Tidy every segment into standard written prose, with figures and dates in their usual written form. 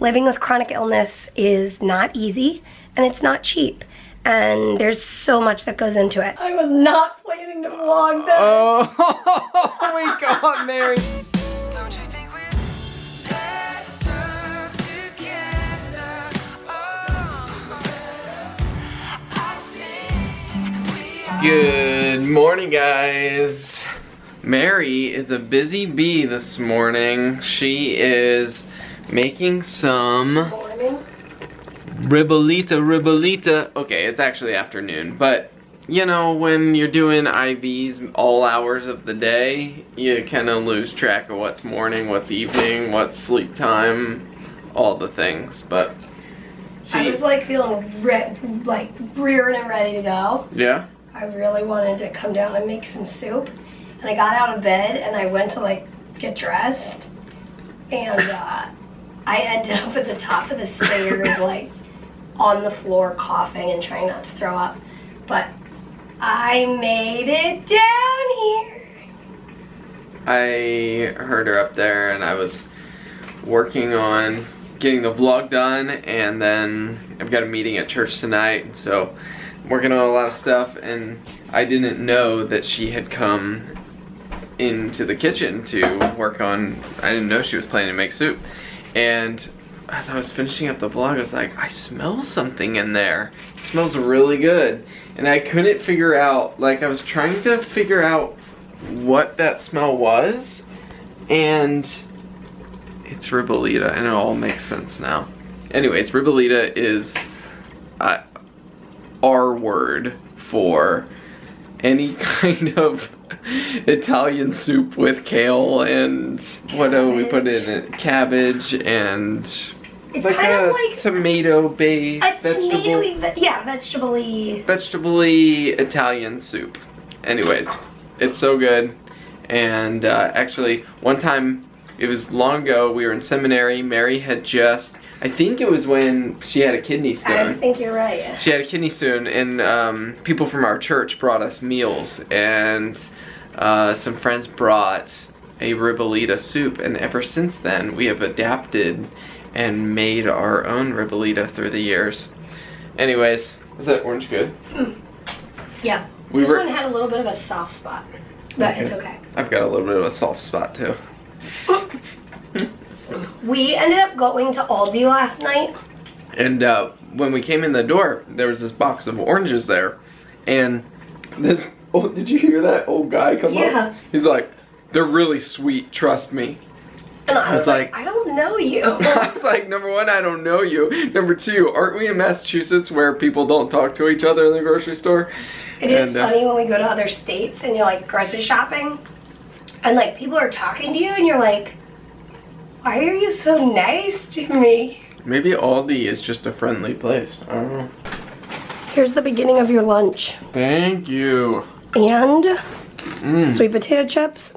living with chronic illness is not easy and it's not cheap. And there's so much that goes into it. I was not planning to vlog this. Oh my god, Mary. Don't you think we're better together? Oh, I think we are. Good morning, guys. Mary is a busy bee this morning. She is making some Morning. ribolita. Okay, it's actually afternoon, but you know, when you're doing IVs all hours of the day, you kind of lose track of what's morning, what's evening, what's sleep time, all the things. But I was like feeling like rearing and ready to go. Yeah. I really wanted to come down and make some soup. And I got out of bed and I went to like get dressed. And I ended up at the top of the stairs like on the floor coughing and trying not to throw up. But I made it down here. I heard her up there and I was working on getting the vlog done, and then I've got a meeting at church tonight, so I'm working on a lot of stuff, and I didn't know that she had come into the kitchen to work on, I didn't know she was planning to make soup. And as I was finishing up the vlog, I was like, I smell something in there. It smells really good. And I couldn't figure out, like I was trying to figure out what that smell was, and it's ribolita, and it all makes sense now. Anyways, ribolita is our word for any kind of Italian soup with kale and what do we put in it? Cabbage and It's like kind a of like tomato-based vegetable-y. Vegetable-y Italian soup. Anyways, it's so good. And actually, one time, it was long ago, we were in seminary. Mary had just, I think it was when she had a kidney stone. I think you're right. She had a kidney stone, and people from our church brought us meals, and some friends brought a ribolita soup, and ever since then we have adapted and made our own ribolita through the years. Anyways, is that orange good? Yeah. This one had a little bit of a soft spot, but it's okay. I've got a little bit of a soft spot too. We ended up going to Aldi last night. And when we came in the door, there was this box of oranges there. And this, oh, did you hear that old guy come up? Yeah. He's like, they're really sweet, trust me. And I was like, I don't know you. I was like, number one, I don't know you. Number two, aren't we in Massachusetts where people don't talk to each other in the grocery store? It is funny when we go to other states and you're like grocery shopping. And like people are talking to you and you're like, why are you so nice to me? Maybe Aldi is just a friendly place. I don't know. Here's the beginning of your lunch. Thank you. And sweet potato chips.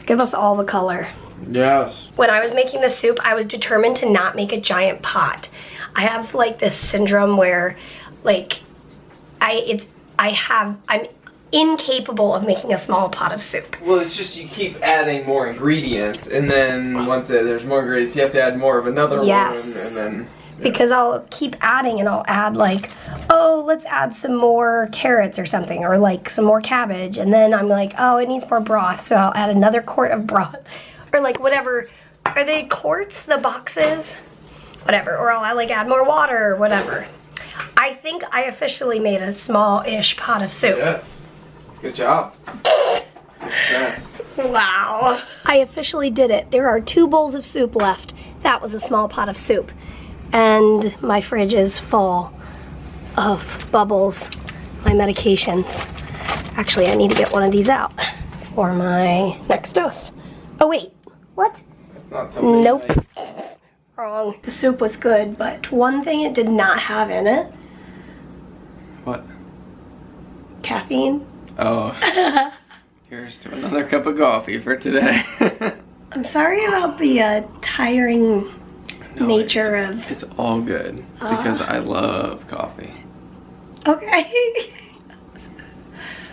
Give us all the color. Yes. When I was making the soup, I was determined to not make a giant pot. I have like this syndrome where like I'm incapable of making a small pot of soup. Well, it's just you keep adding more ingredients, and then once there's more ingredients, you have to add more of another one, and then... Yeah. Because I'll keep adding, and I'll add like, oh, let's add some more carrots or something, or like some more cabbage, and then I'm like, oh, it needs more broth, so I'll add another quart of broth, or like whatever. Are they quarts, the boxes? Whatever, or I'll like add more water or whatever. I think I officially made a small-ish pot of soup. Yes. Good job. Success. Wow. I officially did it. There are 2 bowls of soup left. That was a small pot of soup. And my fridge is full of Bubbles, my medications. Actually, I need to get one of these out for my next dose. Oh wait, what? That's not something. Nope. Wrong. The soup was good, but one thing it did not have in it. What? Caffeine. Oh. Here's to another cup of coffee for today. I'm sorry about the tiring nature of... It's all good because I love coffee. Okay.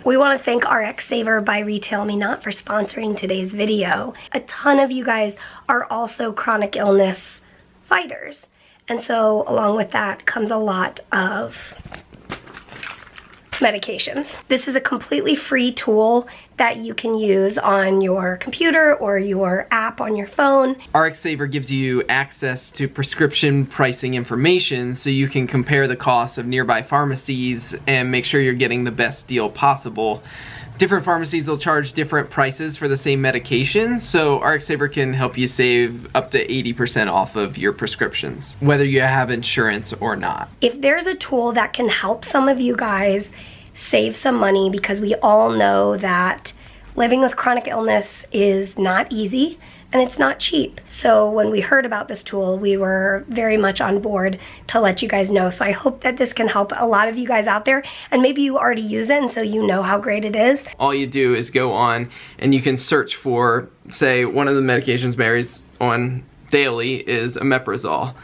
We want to thank RX Saver by Retail Me Not for sponsoring today's video. A ton of you guys are also chronic illness fighters. And so along with that comes a lot of medications. This is a completely free tool that you can use on your computer or your app on your phone. RxSaver gives you access to prescription pricing information so you can compare the costs of nearby pharmacies and make sure you're getting the best deal possible. Different pharmacies will charge different prices for the same medication, so RxSaver can help you save up to 80% off of your prescriptions, whether you have insurance or not. If there's a tool that can help some of you guys save some money, because we all know that living with chronic illness is not easy and it's not cheap. So when we heard about this tool, we were very much on board to let you guys know. So I hope that this can help a lot of you guys out there, and maybe you already use it and so you know how great it is. All you do is go on and you can search for, say, one of the medications Mary's on daily is omeprazole,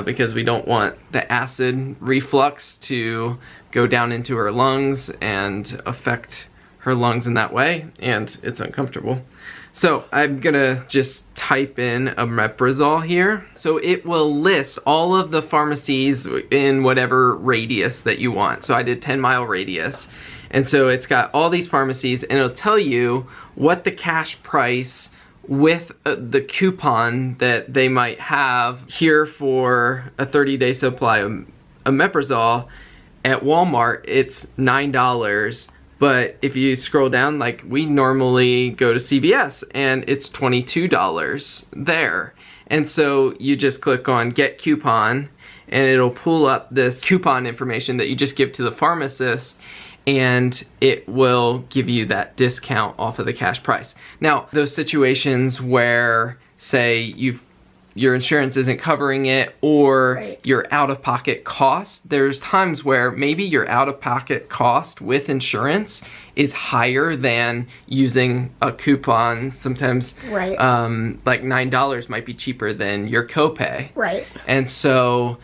because we don't want the acid reflux to go down into her lungs and affect her lungs in that way, and it's uncomfortable. So I'm gonna just type in omeprazole here. So it will list all of the pharmacies in whatever radius that you want. So I did 10-mile radius. And so it's got all these pharmacies, and it'll tell you what the cash price with the coupon that they might have here for a 30-day supply of omeprazole. At Walmart, it's $9. But if you scroll down, like we normally go to CVS and it's $22 there. And so you just click on get coupon and it'll pull up this coupon information that you just give to the pharmacist, and it will give you that discount off of the cash price. Now, those situations where, say, your insurance isn't covering it, or Right. your out-of-pocket cost, there's times where maybe your out-of-pocket cost with insurance is higher than using a coupon. Sometimes Right. like $9 might be cheaper than your copay. Right. And so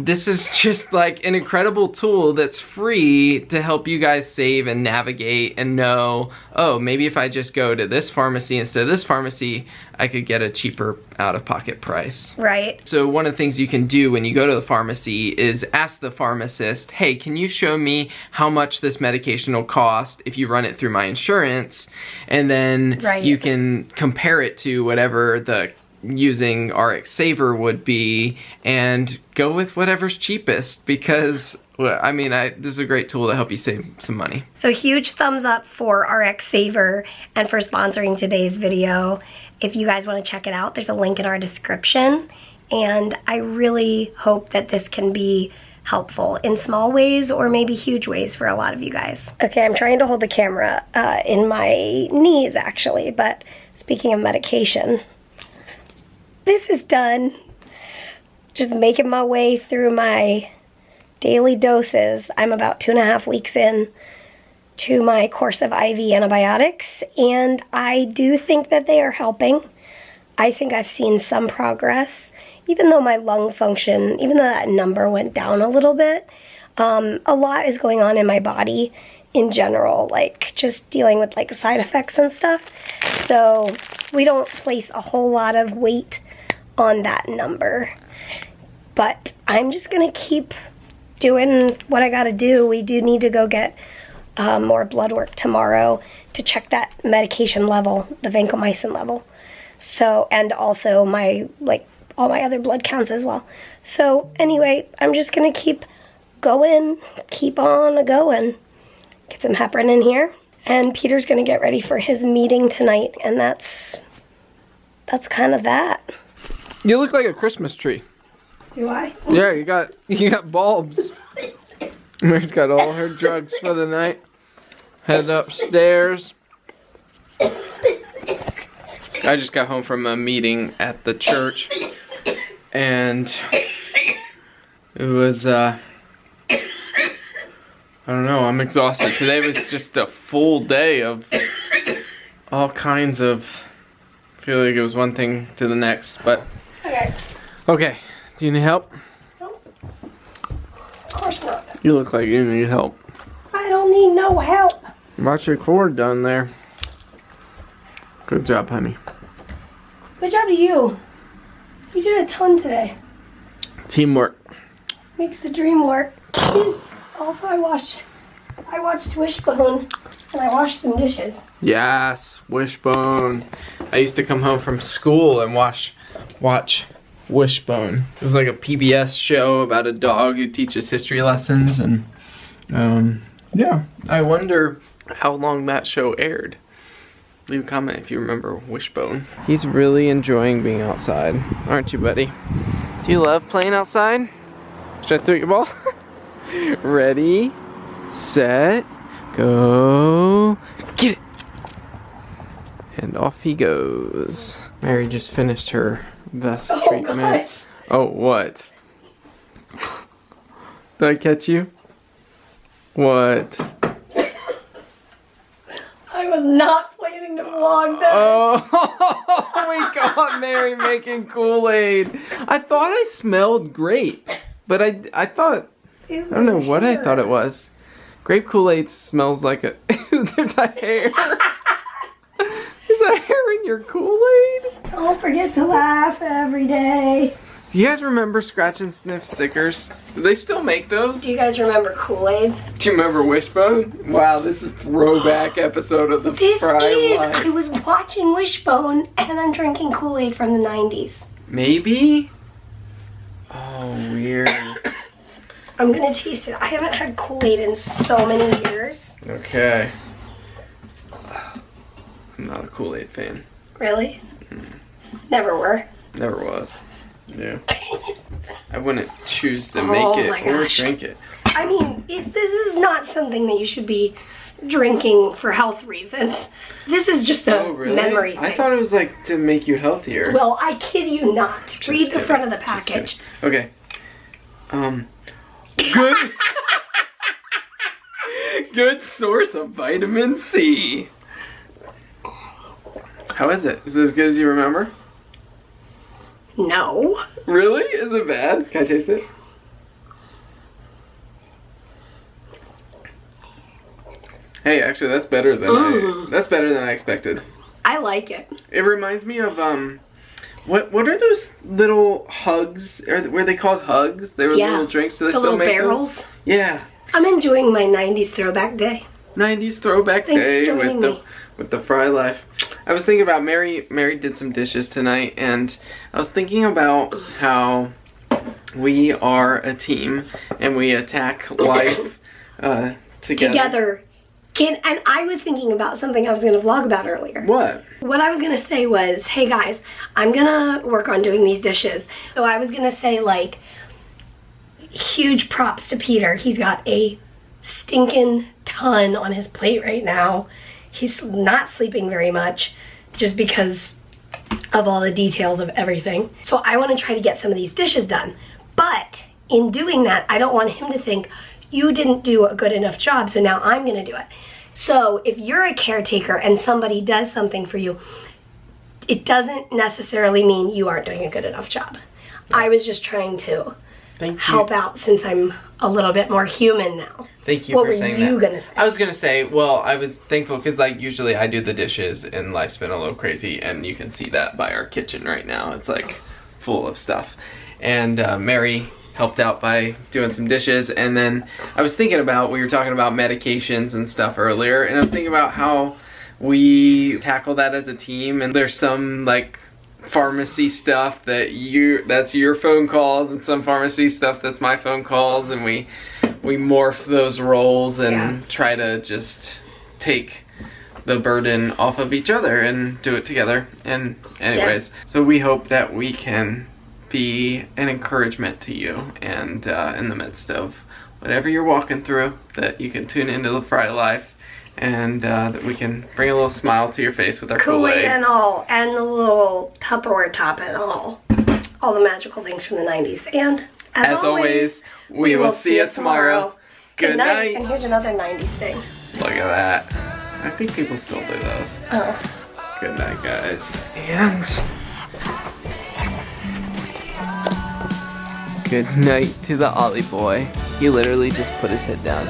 this is just like an incredible tool that's free to help you guys save and navigate and know, oh, maybe if I just go to this pharmacy instead of this pharmacy, I could get a cheaper out-of-pocket price. Right. So one of the things you can do when you go to the pharmacy is ask the pharmacist, hey, can you show me how much this medication will cost if you run it through my insurance? And then Right. you can compare it to whatever the using RxSaver would be and go with whatever's cheapest, because well, I mean, this is a great tool to help you save some money. So huge thumbs up for RxSaver and for sponsoring today's video. If you guys want to check it out, there's a link in our description, and I really hope that this can be helpful in small ways or maybe huge ways for a lot of you guys. Okay, I'm trying to hold the camera in my knees actually, but speaking of medication, this is done. Just making my way through my daily doses. I'm about 2.5 weeks in to my course of IV antibiotics, and I do think that they are helping. I think I've seen some progress, even though my lung function, even though that number went down a little bit. A lot is going on in my body in general, like just dealing with like side effects and stuff. So we don't place a whole lot of weight on that number, but I'm just gonna keep doing what I gotta do. We do need to go get more blood work tomorrow to check that medication level, the vancomycin level. So, and also my, like, all my other blood counts as well. So anyway, I'm just gonna keep going, keep on going. Get some heparin in here, and Peter's gonna get ready for his meeting tonight, and that's kind of that. You look like a Christmas tree. Do I? Yeah, you got bulbs. Mary's got all her drugs for the night. Head upstairs. I just got home from a meeting at the church, and it was I don't know, I'm exhausted. Today was just a full day of all kinds of, I feel like it was one thing to the next, but okay, do you need help? Nope. Of course not. You look like you need help. I don't need no help. Watch your cord down there. Good job, honey. Good job to you. You did a ton today. Teamwork. Makes the dream work. Also, I watched Wishbone, and I washed some dishes. Yes, Wishbone. I used to come home from school and watch Wishbone. It was like a PBS show about a dog who teaches history lessons, and yeah, I wonder how long that show aired. Leave a comment if you remember Wishbone. He's really enjoying being outside, aren't you, buddy? Do you love playing outside? Should I throw your ball? Ready, set, go, get it! And off he goes. Mary just finished her vest treatment. Gosh. Oh, what? Did I catch you? What? I was not planning to vlog this. Oh, we got Mary making Kool-Aid. I thought I smelled grape, but I thought, I don't know what I thought it was. Grape Kool-Aid smells like a, there's a hair. There's a hair in your Kool-Aid. Don't forget to laugh every day. Do you guys remember Scratch and Sniff stickers? Do they still make those? Do you guys remember Kool-Aid? Do you remember Wishbone? Wow, this is throwback episode of the This Frey is, Life. I was watching Wishbone and I'm drinking Kool-Aid from the 90s. Maybe? Oh, weird. I'm gonna taste it. I haven't had Kool-Aid in so many years. Okay. I'm not a Kool-Aid fan. Really? Never were. Never was. Yeah. I wouldn't choose to make it my or gosh. drink it. I mean, if this is not something that you should be drinking for health reasons, this is just a Oh, really? memory thing. I thought it was like to make you healthier. Well, I kid you not. Just Read the kidding. front of the Just package. kidding. Okay. Good. Good source of vitamin C. How is it? Is it as good as you remember? No. Really? Is it bad? Can I taste it? Hey, actually, that's better than I expected. I like it. It reminds me of what are those little hugs? Were they called hugs? They were Yeah. little drinks. Do they The still little make barrels. those? Yeah. I'm enjoying my 90s throwback day. 90s throwback Thanks for day joining me. with the Frey Life. I was thinking about Mary did some dishes tonight, and I was thinking about how we are a team and we attack life together. And I was thinking about something I was going to vlog about earlier. What? What I was going to say was, hey guys, I'm going to work on doing these dishes. So I was going to say, like, huge props to Peter. He's got a stinking ton on his plate right now. He's not sleeping very much just because of all the details of everything. So I want to try to get some of these dishes done. But in doing that, I don't want him to think, you didn't do a good enough job, so now I'm going to do it. So if you're a caretaker and somebody does something for you, it doesn't necessarily mean you aren't doing a good enough job. I was just trying to help out since I'm a little bit more human now. Thank you What for were saying you that. gonna say? I was gonna say, well, I was thankful because like usually I do the dishes and life's been a little crazy, and you can see that by our kitchen right now. It's like full of stuff. And Mary helped out by doing some dishes, and then I was thinking about, we were talking about medications and stuff earlier, and I was thinking about how we tackle that as a team, and there's some like pharmacy stuff that's your phone calls, and some pharmacy stuff that's my phone calls, and we morph those roles and try to just take the burden off of each other and do it together. And anyways, so we hope that we can be an encouragement to you, and in the midst of whatever you're walking through, that you can tune into the Frey Life, and that we can bring a little smile to your face with our Kool-Aid. And all, and the little Tupperware top and all the magical things from the 90s. And as always, we will see you tomorrow. Good night. And here's another 90s thing. Look at that. I think people still do those. Oh. Good night, guys. And good night to the Ollie boy. He literally just put his head down.